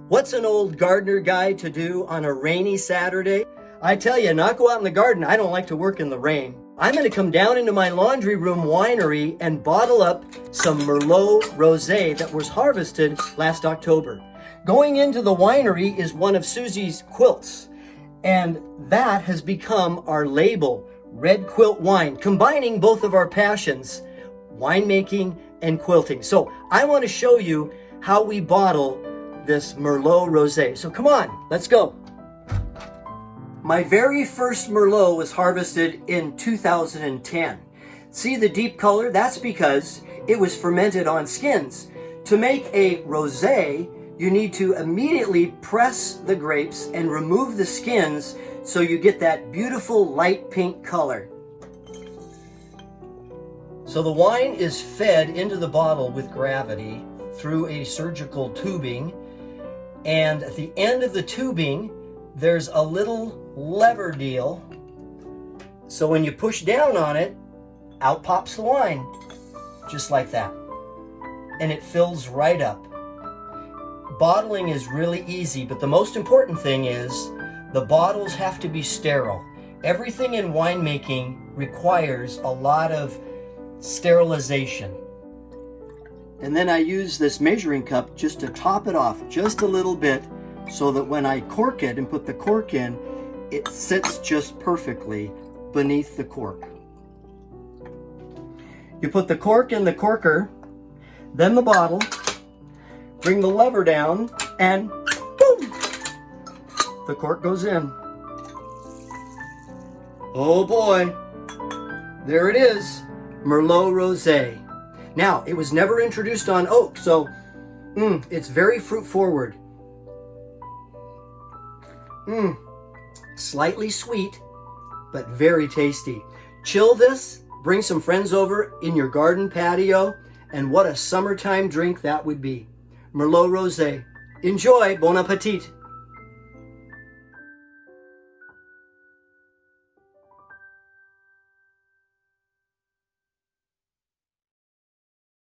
What's an old gardener guy to do on a rainy Saturday? I tell you, not go out in the garden. I don't like to work in the rain. I'm going to come down into my laundry room winery and bottle up some Merlot Rosé that was harvested last October. Going into the winery is one of Susie's quilts, and that has become our label, Red Quilt Wine, combining both of our passions, winemaking and quilting. So I want to show you how we bottle this Merlot Rosé. So come on, let's go. My very first Merlot was harvested in 2010. See the deep color? That's because it was fermented on skins. To make a rosé, you need to immediately press the grapes and remove the skins so you get that beautiful light pink color. So the wine is fed into the bottle with gravity through a surgical tubing, and at the end of the tubing there's a little lever deal, so when you push down on it, out pops the wine, just like that, and it fills right up. Bottling is really easy, but the most important thing is the bottles have to be sterile. Everything in winemaking requires a lot of sterilization. And then I use this measuring cup just to top it off just a little bit, so that when I cork it and put the cork in, it sits just perfectly beneath the cork. You put the cork in the corker, then the bottle, bring the lever down, and boom! The cork goes in. Oh boy, there it is, Merlot Rosé. Now, it was never introduced on oak, so it's very fruit forward. Slightly sweet, but very tasty. Chill this, bring some friends over in your garden patio, and what a summertime drink that would be. Merlot Rosé. Enjoy, bon appetit.